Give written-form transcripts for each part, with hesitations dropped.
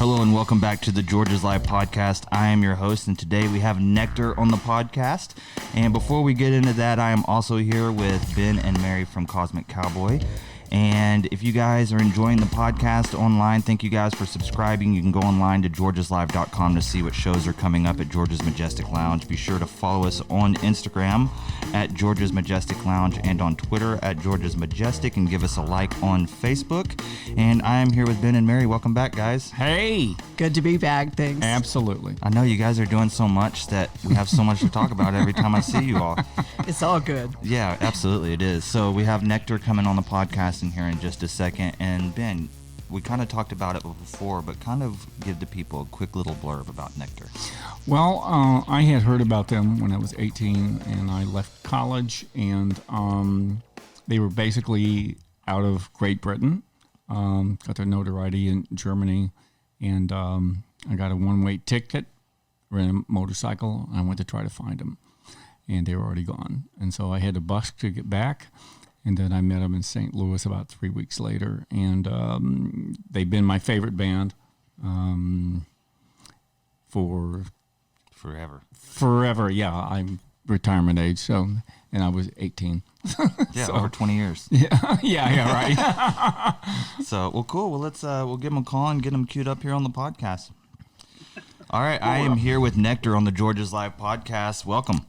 Hello and welcome back to the Georgia's Live podcast. I am your host, and today we have Nektar on the podcast. And before we get into that, I am also here with Ben and Mary from Cosmic Cowboy. And if you guys are enjoying the podcast online, thank you guys for subscribing. You can go online to georgiaslive.com to see what shows are coming up at Georgia's Majestic Lounge. Be sure to follow us on Instagram at Georgia's Majestic Lounge and on Twitter at Georgia's Majestic, and give us a like on Facebook. And I am here with Ben and Mary. Welcome back, guys. Hey. Good to be back. Thanks. Absolutely. I know you guys are doing so much that we have so much to talk about every time I see you all. It's all good. Yeah, absolutely it is. So we have Nektar coming on the podcast in here in just a second. And Ben, we kind of talked about it before, but kind of give the people a quick little blurb about Nektar. Well, I had heard about them when I was 18 and I left college, and they were basically out of Great Britain, got their notoriety in Germany, and I got a one-way ticket, rented a motorcycle, and I went to try to find them, and they were already gone. And so I had a bus to get back, and then I met them in St. Louis about 3 weeks later, and they've been my favorite band for forever. Yeah, I'm retirement age, so, and I was 18. Yeah, so, over 20 years. Yeah, right. So, well, cool. Well, we'll give them a call and get them queued up here on the podcast. All right, I am here with Nektar on the Georgia's Live podcast. Welcome.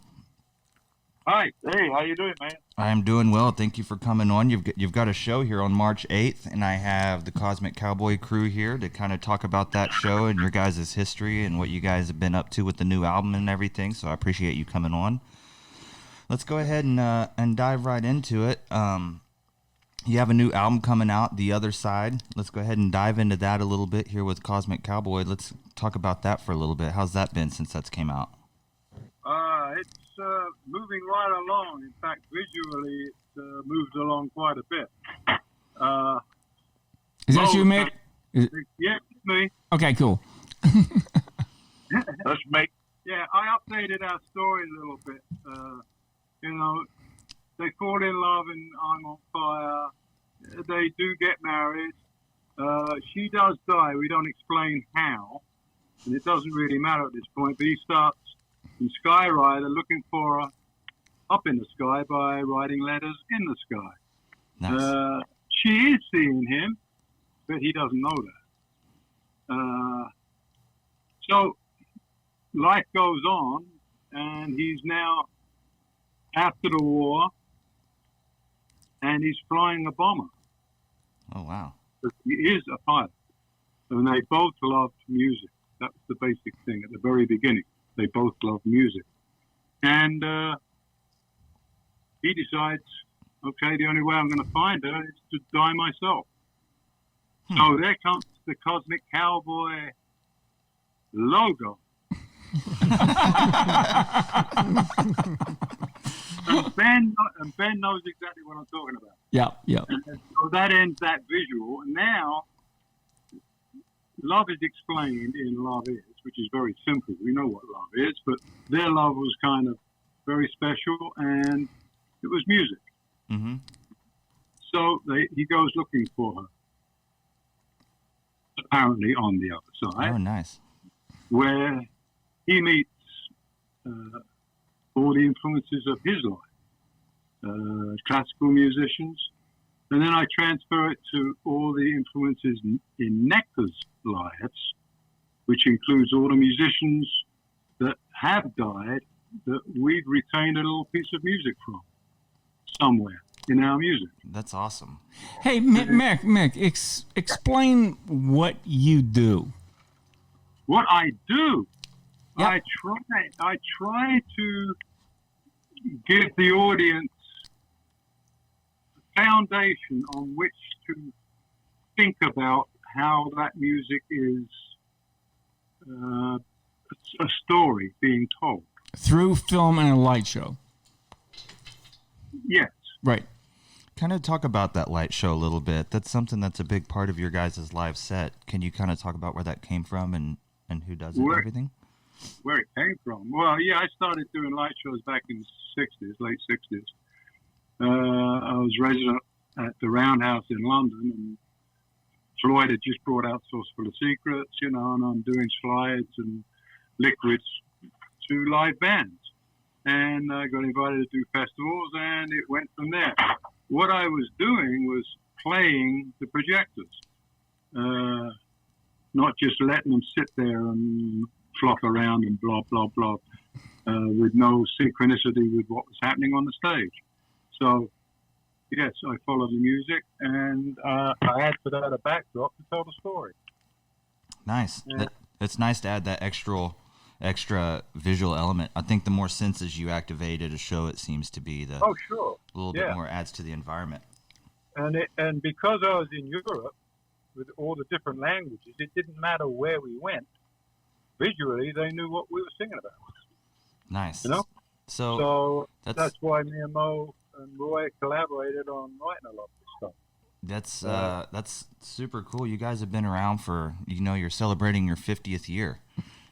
Hi. Hey, how you doing, man? I am doing well. Thank you for coming on. You've got a show here on March 8th, and I have the Cosmic Cowboy crew here to kind of talk about that show and your guys' history and what you guys have been up to with the new album and everything. So I appreciate you coming on. Let's go ahead and dive right into it. You have a new album coming out, The Other Side. Let's go ahead and dive into that a little bit here with Cosmic Cowboy. Let's talk about that for a little bit. How's that been since that's came out? It's moving right along. In fact, visually, it moves along quite a bit. Is that you, Mick? Yeah, it's me. Okay, cool. That's me. Yeah, I updated our story a little bit. They fall in love and I'm on fire. They do get married. She does die. We don't explain how. And it doesn't really matter at this point. But he starts in Skyrider looking for her up in the sky by writing letters in the sky. Nice. She is seeing him, but he doesn't know that. So life goes on, and he's now after the war, and he's flying a bomber. Oh, wow. He is a pilot. And they both loved music. That was the basic thing at the very beginning. They both loved music. And he decides, okay, the only way I'm going to find her is to die myself. So there comes the Cosmic Cowboy logo. and Ben knows exactly what I'm talking about. Yeah. And so that ends that visual. And now, love is explained in Love Is, which is very simple. We know what love is, but their love was kind of very special, and it was music. Mm-hmm. So he goes looking for her, apparently on the other side. Oh, nice. Where he meets all the influences of his life, classical musicians, and then I transfer it to all the influences in Nektar's lives, which includes all the musicians that have died that we've retained a little piece of music from somewhere in our music. That's awesome. Hey, Mick, explain what you do. What I do, Yep. I try to give the audience a foundation on which to think about how that music is a story being told. Through film and a light show. Yes. Right. Kind of talk about that light show a little bit. That's something that's a big part of your guys' live set. Can you kind of talk about where that came from and who does it and everything? Where it came from? Well, yeah, I started doing light shows back in the 60s, late 60s. I was resident at the Roundhouse in London, and Floyd had just brought out Source Full of Secrets, and I'm doing slides and liquids to live bands. And I got invited to do festivals, and it went from there. What I was doing was playing the projectors, not just letting them sit there and flop around and blah, blah, blah, with no synchronicity with what was happening on the stage. So, yes, I follow the music, and I add to that a backdrop to tell the story. Nice. Yeah. It's nice to add that extra visual element. I think the more senses you activate at a show, it seems to be the Sure. a little bit more adds to the environment. And because I was in Europe with all the different languages, it didn't matter where we went. Visually, they knew what we were singing about. Nice. So that's why me and Mo and Roy collaborated on writing a lot of this stuff. That's super cool. You guys have been around for, you're celebrating your 50th year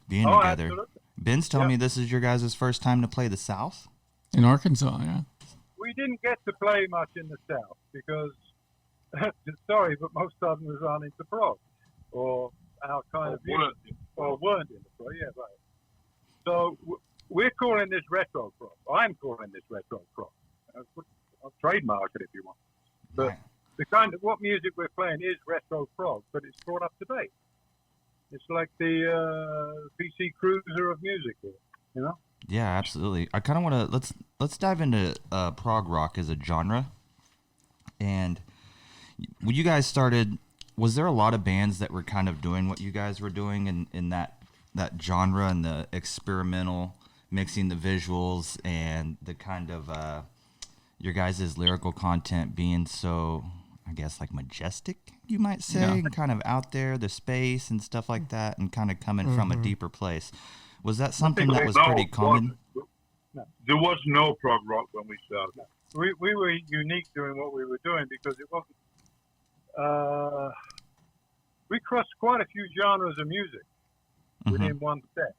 being together. Absolutely. Ben's telling me this is your guys' first time to play the South? In Arkansas, yeah. We didn't get to play much in the South because, sorry, but most of them was on into prog or our kind of music, or weren't in the prog. Yeah, right. So we're calling this retro prog. I'm calling this retro prog. I'll trademark it if you want. But the kind of what music we're playing is retro prog, but it's brought up to date. It's like the PC Cruiser of music, Yeah, absolutely. I kind of want to let's dive into prog rock as a genre. And when you guys started, was there a lot of bands that were kind of doing what you guys were doing in that genre and the experimental, mixing the visuals and the kind of your guys' lyrical content being so, I guess, like majestic, you might say, and kind of out there, the space and stuff like that, and kind of coming from a deeper place. Was that something that was pretty common? There was no prog rock when we started. We were unique doing what we were doing because it wasn't. We crossed quite a few genres of music within one set,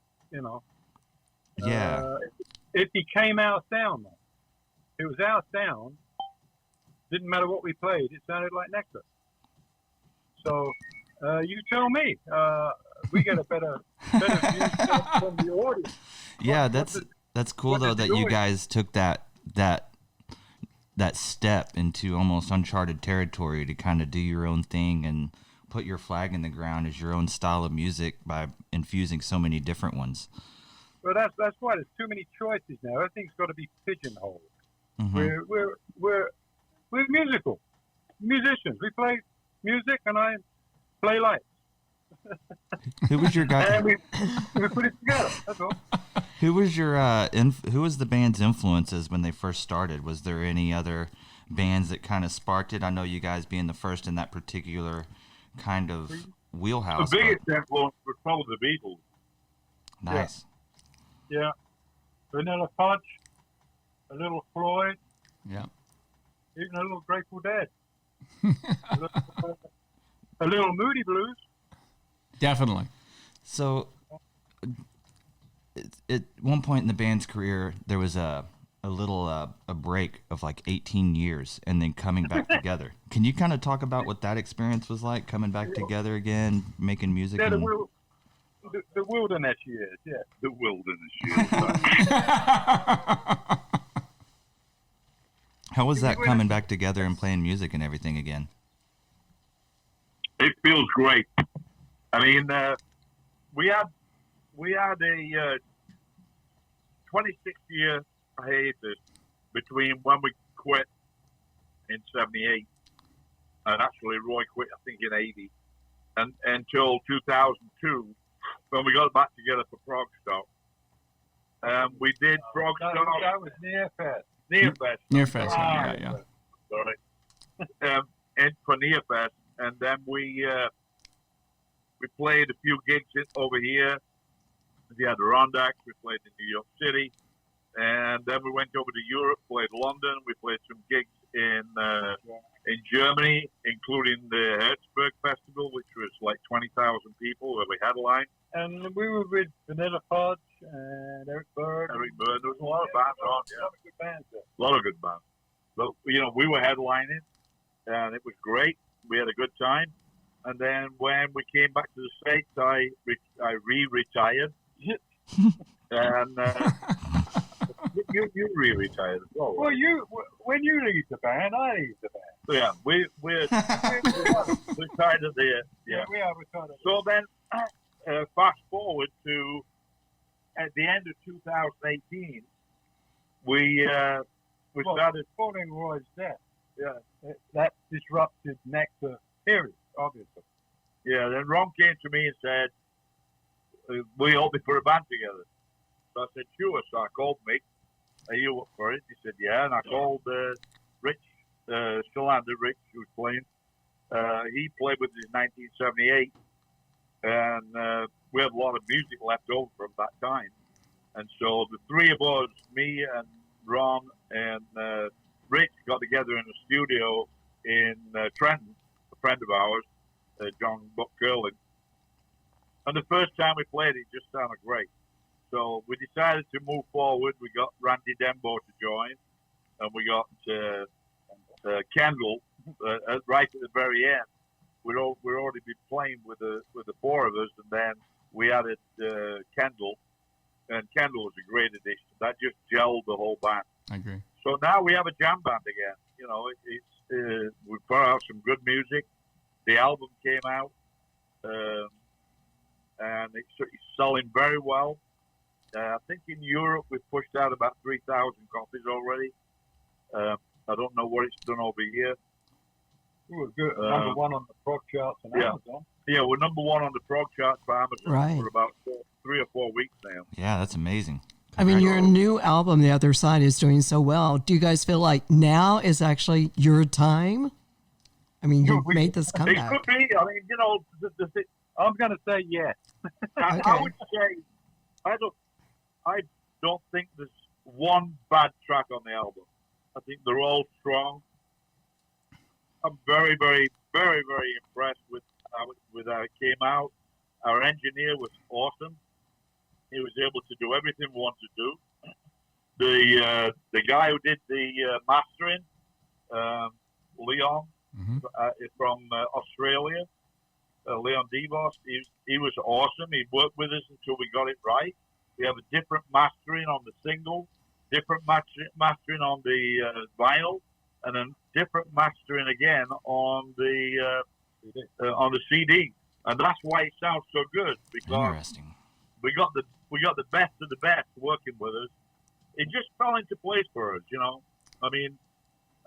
Yeah. It became our sound, though. It was our sound. Didn't matter what we played. It sounded like Nektar. So you tell me. We get a better view from the audience. Yeah, that's cool though that you guys took that step into almost uncharted territory to kind of do your own thing and put your flag in the ground as your own style of music by infusing so many different ones. Well, that's why there's too many choices now. Everything's got to be pigeonholed. We're musical musicians. We play music, and I play lights. Who was your guy? And we put it together. That's all. Who was your who was the band's influences when they first started? Was there any other bands that kind of sparked it? I know you guys being the first in that particular kind of wheelhouse. The biggest influence was probably the Beatles. Nice. Yeah. Vanilla Fudge, a little Floyd. Yeah. Even a little Grateful Dead. a little Moody Blues. Definitely. So, at one point in the band's career, there was a little a break of like 18 years, and then coming back together. Can you kind of talk about what that experience was like, coming back together again, making music? Yeah, the wilderness years. Yeah, the wilderness years. How was that coming back together and playing music and everything again? It feels great. I mean, we had a 26-year hiatus between when we quit in '78 and actually Roy quit, I think, in '80, and until 2002 when we got back together for Prog Stop. We did Prog Stop. That was Nearfest. Nearfest, yeah. Sorry. And for Nearfest, and then we played a few gigs over here. The Adirondacks. We played in New York City, and then we went over to Europe. Played London. We played some gigs in Germany, including the Herzberg Festival, which was like 20,000 people where we headlined. And we were with Vanilla Fudge and Eric Bird. There was a lot of bands on. Yeah. A lot of good bands there. A lot of good bands. But we were headlining, and it was great. We had a good time. And then when we came back to the States, I re-retired. And you re-retired as well. Well, when you leave the band, I leave the band. Yeah, we're retired at the yeah. We are retired. So then, fast forward to at the end of 2018, we started following Roy's death. Yeah, that disrupted Nektar, period, obviously. Yeah, then Ron came to me and said, "We hope to put a band together." So I said, "Sure." So I called Mick. Are you up for it? He said, "Yeah." And I called Rich, Shalander, Rich, who was playing. He played with us in 1978, and we had a lot of music left over from that time. And so the three of us, me and Ron and Rich, got together in a studio in Trenton, a friend of ours, John Buck Curling. And the first time we played, it just sounded great. So we decided to move forward. We got Randy Dembo to join, and we got Kendall right at the very end. We'd already been playing with the four of us, and then we added Kendall, and Kendall was a great addition. That just gelled the whole band. I agree. So now we have a jam band again. You know, we put out some good music. The album came out, and it's selling very well. I think in Europe we've pushed out about 3,000 copies already. I don't know what it's done over here. We're good. Number one on the prog charts on Amazon. Yeah, we're number one on the prog charts for Amazon Right. for about 3 or 4 weeks now. Yeah, that's amazing. I mean, your new album, The Other Side, is doing so well. Do you guys feel like now is actually your time? I mean, you made this It comeback. could be. I mean, you know, I'm going to say yes. I Okay. would say I don't think there's one bad track on the album. I think they're all strong. I'm very, very, very, very impressed with how it came out. Our engineer was awesome. He was able to do everything we wanted to do. The guy who did the mastering, Leon, from Australia, Leon Devos, he was awesome. He worked with us until we got it right. We have a different mastering on the single, different mastering on the vinyl, and then different mastering again on the CD. And that's why it sounds so good, because Interesting. we got the best of the best working with us. It just fell into place for us, you know. I mean,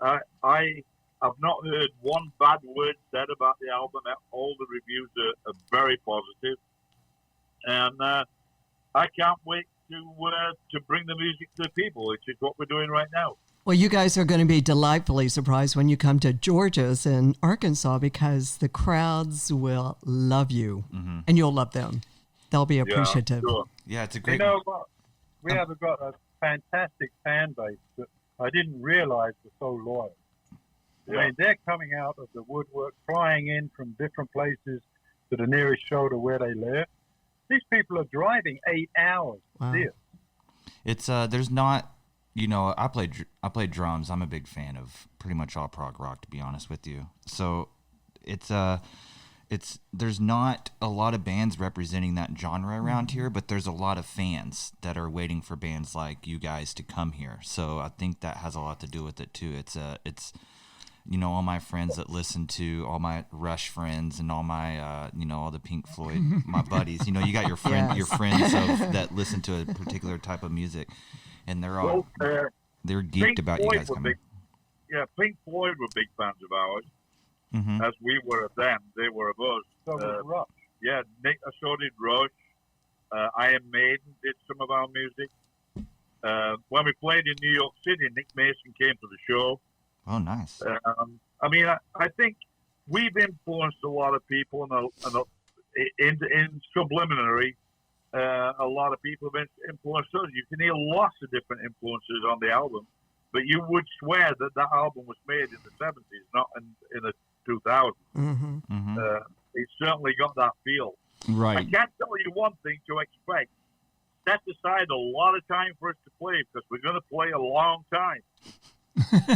I've not heard one bad word said about the album. All the reviews are very positive, and I can't wait to bring the music to the people, which is what we're doing right now. Well, you guys are going to be delightfully surprised when you come to Georgia's in Arkansas, because the crowds will love you, and you'll love them. They'll be appreciative. Yeah, sure. Yeah, it's a You great. know what? We have got a fantastic fan base that I didn't realize was so loyal. Yeah. I mean, they're coming out of the woodwork, flying in from different places to the nearest show to where they live. These people are driving 8 hours Wow. to see it. It's there's not, you know, I play drums. I'm a big fan of pretty much all prog rock, to be honest with you. So there's not a lot of bands representing that genre around here, but there's a lot of fans that are waiting for bands like you guys to come here. So I think that has a lot to do with it too. It's you know, all my friends that listen to, all my Rush friends and all my you know, all the Pink Floyd, my buddies. You know, you got your Yes. your friends that listen to a particular type of music, and they're all they're geeked Pink about Floyd you guys were coming. Pink Floyd were big fans of ours, Mm-hmm. as we were of them. They were of us. So was Rush. Yeah, so did Rush. Iron Maiden did some of our music. When we played in New York City, Nick Mason came to the show. Oh, nice. I mean, I think we've influenced a lot of people, in subliminary, a lot of people have influenced us. You can hear lots of different influences on the album, but you would swear that album was made in the 70s, not in the 2000s. Mm-hmm. Mm-hmm. It certainly got that feel. I Right. can't tell you one thing to expect. Set aside a lot of time for us to play, because we're going to play a long time.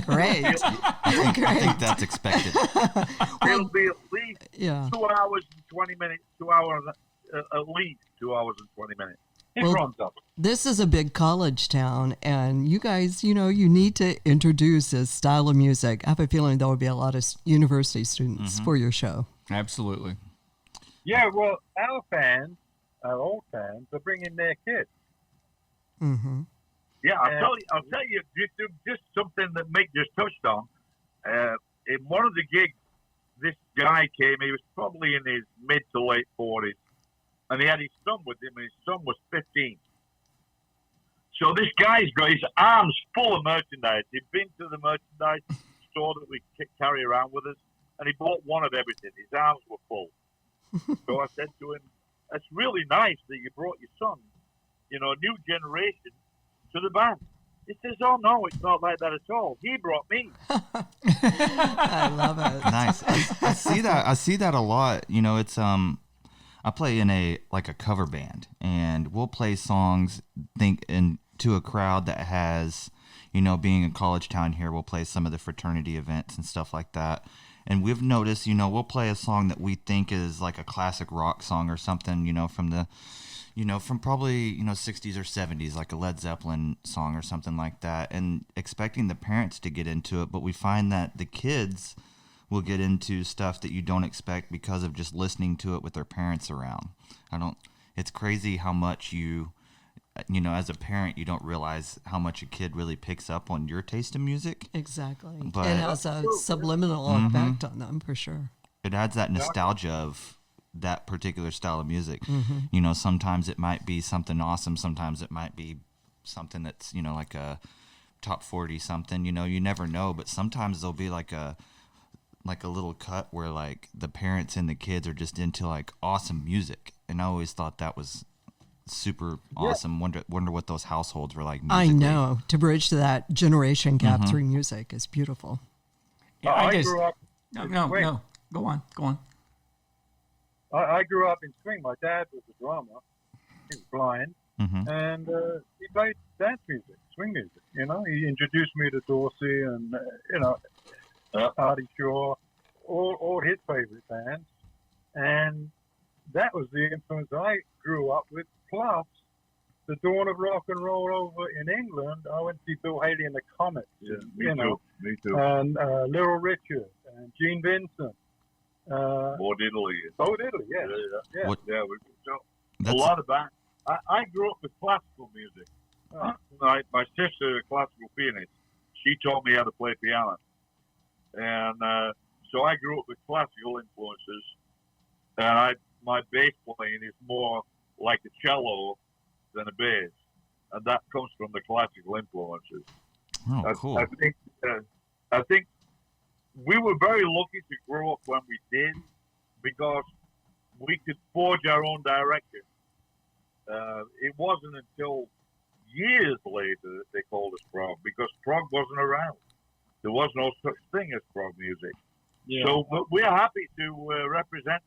Great. I think that's expected. It'll be at least Yeah. 2 hours and 20 minutes, 2 hours, at least 2 hours and 20 minutes. It Well, runs up. This is a big college town, and you guys, you need to introduce a style of music. I have a feeling there will be a lot of university students for your show. Absolutely. Yeah, well, our fans, our old fans, are bringing their kids. Mm-hmm. Yeah, I'll tell you just something that Mick just touched on. In one of the gigs, this guy came. He was probably in his mid to late 40s, and he had his son with him, and his son was 15. So this guy's got his arms full of merchandise. He'd been to the merchandise store that we carry around with us, and he bought one of everything. His arms were full. So I said to him, "That's really nice that you brought your son, a new generation, to the band." He says, "Oh no, it's not like that at all. He brought me." I love it. Nice. I see that. I see that a lot. It's I play in a cover band, and we'll play songs to a crowd that has, being a college town here, we'll play some of the fraternity events and stuff like that. And we've noticed, we'll play a song that we think is like a classic rock song or something, from the, from probably, 60s or 70s, like a Led Zeppelin song or something like that, and expecting the parents to get into it. But we find that the kids will get into stuff that you don't expect because of just listening to it with their parents around. It's crazy how much as a parent, you don't realize how much a kid really picks up on your taste in music. Exactly. But it has a subliminal effect on them, for sure. It adds that nostalgia of that particular style of music. Sometimes it might be something awesome. Sometimes it might be something that's, like a top 40 something. You never know. But sometimes there'll be like a little cut where like the parents and the kids are just into like awesome music. And I always thought that was super awesome. Wonder what those households were like musically. I know. To bridge to that generation gap through music is beautiful. Yeah, I grew up. No. Go on. I grew up in swing. My dad was a drummer. He was blind, and he played dance music, swing music. He introduced me to Dorsey and Artie Shaw, all his favorite bands, and that was the influence I grew up with. Plus, the dawn of rock and roll over in England. I went to see Bill Haley and the Comets. Yeah, me too. And Little Richard and Gene Vincent. More Italy. Yeah. A lot of bands. I grew up with classical music. My sister, a classical pianist, she taught me how to play piano. And so I grew up with classical influences. And my bass playing is more like a cello than a bass. And that comes from the classical influences. Oh, cool. I think we were very lucky to grow up when we did, because we could forge our own direction. It wasn't until years later that they called us prog, because prog wasn't around. There was no such thing as prog music. Yeah. So we're happy to represent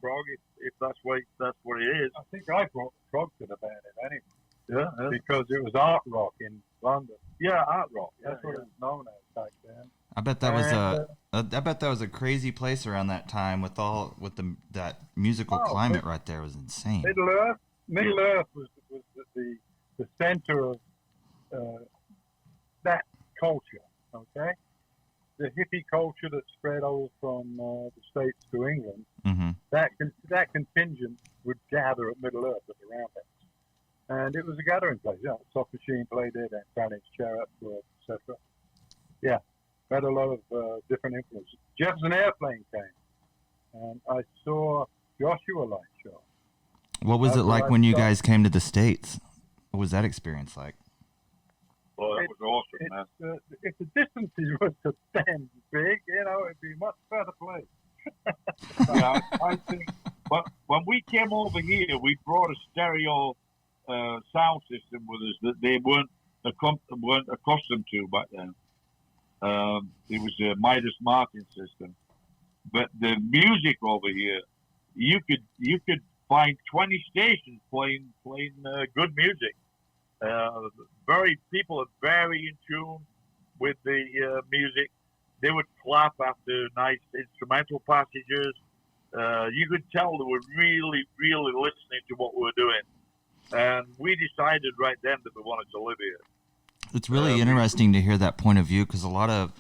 prog if that's what it is. I think I brought prog to the band anyway. Yeah. Because it was art rock in London. Yeah, art rock. That's what it was known as back then. I bet that was a crazy place around that time with that musical climate right there. It was insane. Middle Earth was the center of that culture. Okay, the hippie culture that spread over from the States to England. That contingent would gather at Middle Earth at the Roundhouse, and it was a gathering place. Yeah, Soft Machine played it, and Spanish Chariot, etc. Yeah. Had a lot of different influences. Jefferson Airplane came, and I saw Joshua Light show. What was it like when you guys came to the States? What was that experience like? Well, that was awesome, man. If the distances were to stand big, it'd be a much better place. Yeah, I think. But when we came over here, we brought a stereo sound system with us that they weren't accustomed to back then. It was a Midas Martin system, but the music over here, you could find 20 stations playing good music. People are very in tune with the music. They would clap after nice instrumental passages. you could tell they were really, really listening to what we were doing. And we decided right then that we wanted to live here. It's really interesting to hear that point of view, because a lot of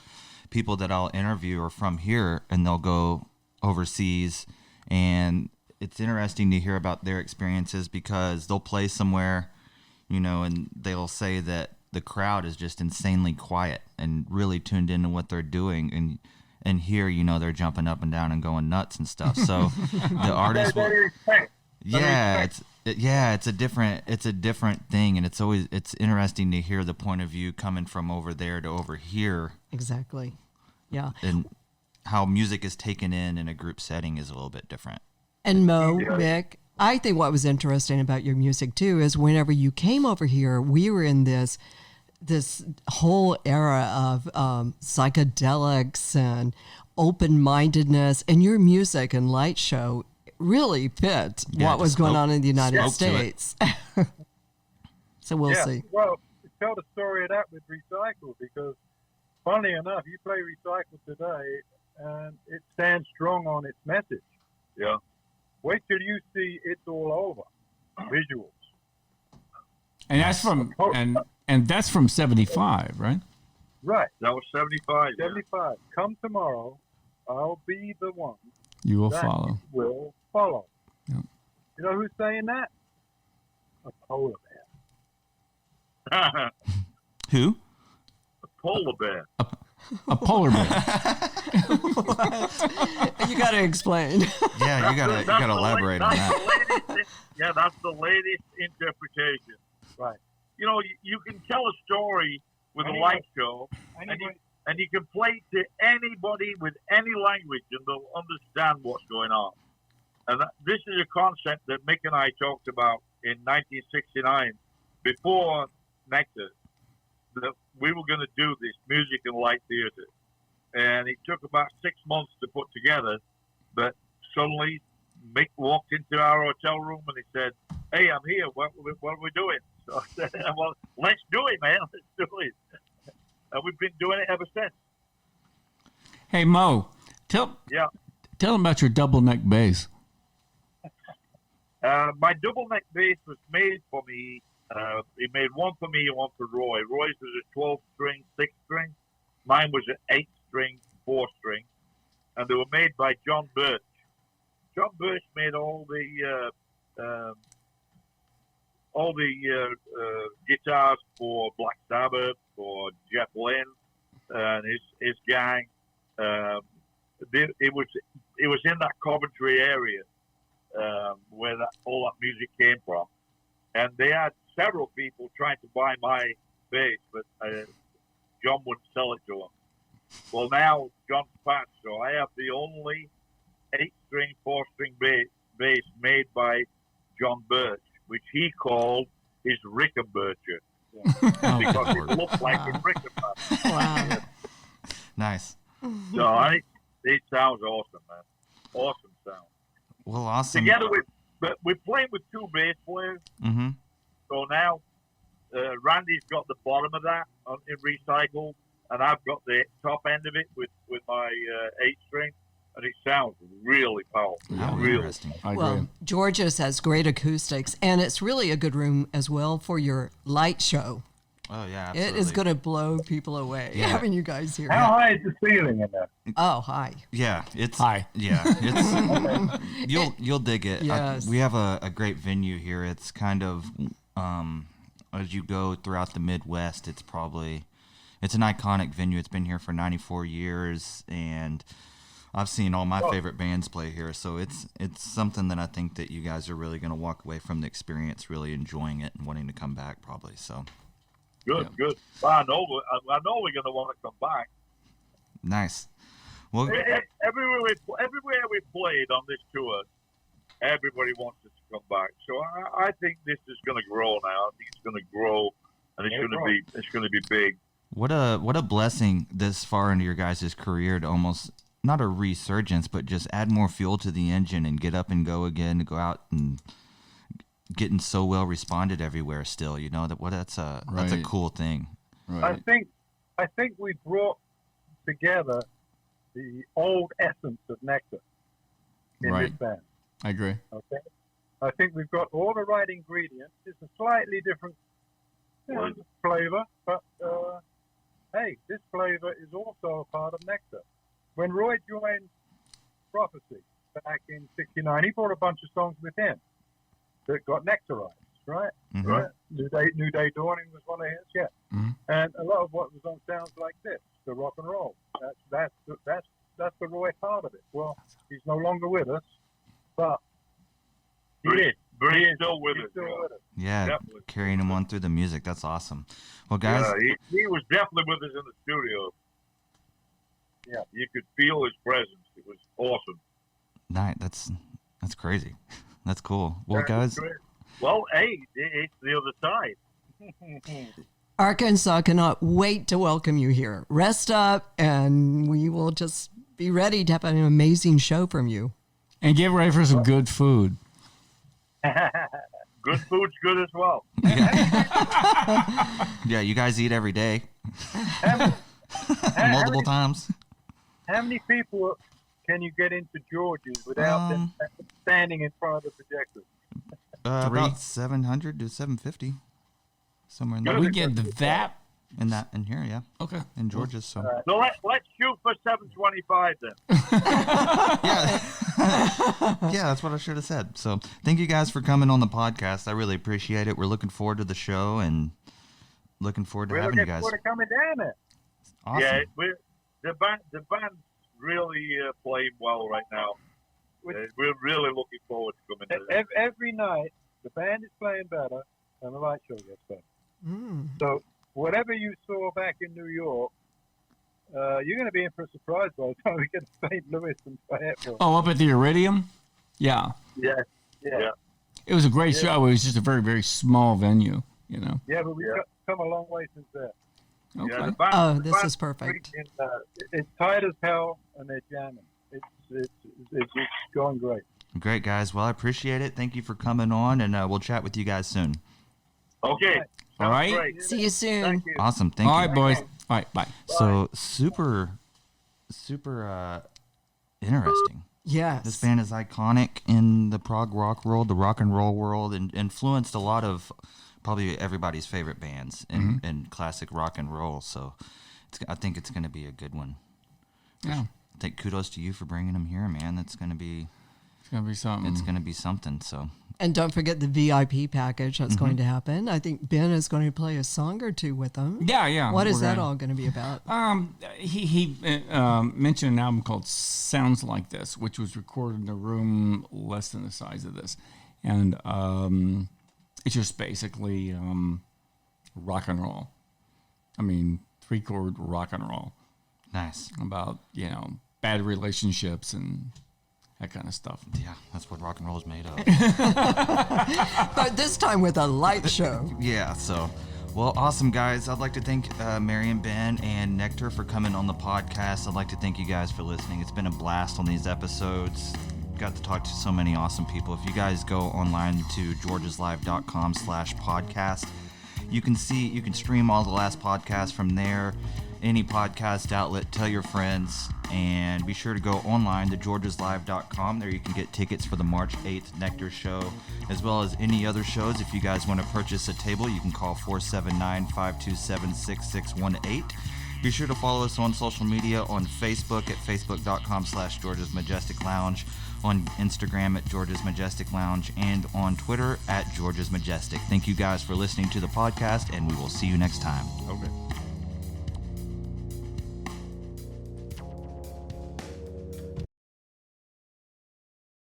people that I'll interview are from here and they'll go overseas, and it's interesting to hear about their experiences because they'll play somewhere, and they'll say that the crowd is just insanely quiet and really tuned into what they're doing, and here they're jumping up and down and going nuts and stuff. So the artist will, it's a different thing, and it's interesting to hear the point of view coming from over there to over here. Exactly. Yeah. And how music is taken in a group setting is a little bit different. And Mo, Mick, I think what was interesting about your music too is whenever you came over here, we were in this whole era of psychedelics and open-mindedness, and your music and light show really fit what was going on in the United States. So we'll see. Well, tell the story of that with Recycle, because funny enough, you play Recycle today and it stands strong on its message. Yeah. Wait till you see It's All Over visuals. And that's from and that's from 75, right? Right. That was 75. 75. Come tomorrow, I'll be the one You will that follow. you will follow. Yep. You know who's saying that? A polar bear. Who? A polar bear. A polar bear. You got to explain. Yeah, you gotta elaborate on that. That's the latest interpretation. Right. You can tell a story with a light show, and you can play to anybody with any language, and they'll understand what's going on. And this is a concept that Mick and I talked about in 1969, before Nektar, that we were going to do this music and light theater. And it took about 6 months to put together, but suddenly Mick walked into our hotel room and he said, "Hey, I'm here. What are we doing?" So I said, "Well, let's do it, man. Let's do it." And we've been doing it ever since. Hey, Mo, tell them about your double neck bass. My double neck bass was made for me. He made one for me and one for Roy. Roy's was a 12-string, 6-string. Mine was an 8-string, 4-string. And they were made by John Birch. John Birch made all the guitars for Black Sabbath, for Jeff Lynne and his gang. It was in that Coventry area where all that music came from, and they had several people trying to buy my bass, but John wouldn't sell it to them. Well, now John's passed, so I have the only 8-string, 4-string bass made by John Birch, which he called his Rickenbacker. Because it looked like a Rickenbacker. Wow. Nice. So it sounds awesome, man. Awesome sound. Well, awesome. Together we're playing with 2 bass players. Mm-hmm. So now Randy's got the bottom of that in Recycle, and I've got the top end of it with my 8-string, and it sounds really powerful. How really interesting. I agree. Well, Georgia's has great acoustics, and it's really a good room as well for your light show. Oh, yeah, absolutely. It is going to blow people away having you guys here. How high is the ceiling in there? Oh, hi. Yeah, it's Hi. Yeah, it's you'll dig it. Yes. We have a great venue here. It's kind of as you go throughout the Midwest, it's an iconic venue. It's been here for 94 years, and I've seen all my favorite bands play here. So it's something that I think that you guys are really going to walk away from the experience really enjoying it and wanting to come back probably. So. good. Well, I know we're going to want to come back. Nice. Well, Everywhere we played on this tour, everybody wants us to come back. So I think this is going to grow now. I think it's going to grow, and it's going to be big. what a blessing this far into your guys' career to almost not a resurgence, but just add more fuel to the engine and get up and go again, to go out and getting so well responded everywhere still. That's a Right. cool thing. Right. I think we brought together the old essence of Nektar. in Right. this band. I agree. Okay, I think we've got all the right ingredients. It's a slightly different flavor, but hey, this flavor is also a part of Nektar. When Roy joined Prophecy back in '69, he brought a bunch of songs with him that got nectarized, right? Mhm. Right. New Day Dawning was one of his, yeah. Mhm. And a lot of what was on sounds like this, the rock and roll. That's the Roy part of it. Well, he's no longer with us, but he is. But He he's is. still with He's us. still with us. Yeah, Definitely. carrying him on through the music. That's awesome. Well, guys, Yeah, he was definitely with us in the studio. Yeah. You could feel his presence. It was awesome. that's crazy. That's cool. Well, That guys, was great. Well, hey, it's the other side. Arkansas cannot wait to welcome you here. Rest up, and we will just be ready to have an amazing show from you. And get ready for some good food. Good food's good as well. yeah, you guys eat every day, multiple times. How many people can you get into George's without them standing in front of the projector? About 700 to 750, somewhere in there. We get that. In here, yeah, Okay. in Georgia's. So So let's shoot for 725 then. yeah, that's what I should have said. So thank you guys for coming on the podcast. I really appreciate it. We're looking forward to the show and looking forward to We're having you looking guys. forward to coming down there. Awesome. Yeah, the band's really playing well right now. We're really looking forward to coming down. Every night, the band is playing better and the light show gets better. Mm. So whatever you saw back in New York, you're going to be in for a surprise by the time we get to St. Louis and Fayetteville. Oh, up at the Iridium? Yeah. Yeah. It was a great show. It was just a very, very small venue, you know. Yeah, but we've come a long way since then. Okay. Yeah, the band, Oh, the this band's is perfect. It's tight as hell, and they're jamming. It's going great. Great, guys. Well, I appreciate it. Thank you for coming on, and we'll chat with you guys soon. Okay. All right. Great. See you soon. Thank you. Awesome. Thank All you. right, boys. All right, bye. So super interesting. Yes. This band is iconic in the prog rock world, the rock and roll world, and influenced a lot of probably everybody's favorite bands in classic rock and roll. So I think it's going to be a good one. Yeah. I think kudos to you for bringing them here, man. That's going to be It's going to be something. it's going to be something. So And don't forget the VIP package that's going to happen. I think Ben is going to play a song or two with them. Yeah. What is we're that gonna- all going to be about? He mentioned an album called Sounds Like This, which was recorded in a room less than the size of this. And it's just basically rock and roll. I mean, 3-chord rock and roll nice. about, bad relationships and that kind of stuff. Yeah, that's what rock and roll is made of. But this time with a light show. Yeah, so, well, awesome, guys. I'd like to thank Mary and Ben and Nektar for coming on the podcast. I'd like to thank you guys for listening. It's been a blast on these episodes. Got to talk to so many awesome people. If you guys go online to georgeslive.com/podcast, you can stream all the last podcasts from there. Any podcast outlet, tell your friends, and be sure to go online to georgeslive.com. There you can get tickets for the March 8th Nektar show, as well as any other shows. If you guys want to purchase a table, you can call 479-527-6618. Be sure to follow us on social media on Facebook at facebook.com/George's Majestic Lounge, on Instagram at George's Majestic Lounge, and on Twitter at George's Majestic. Thank you guys for listening to the podcast, and we will see you next time. Okay.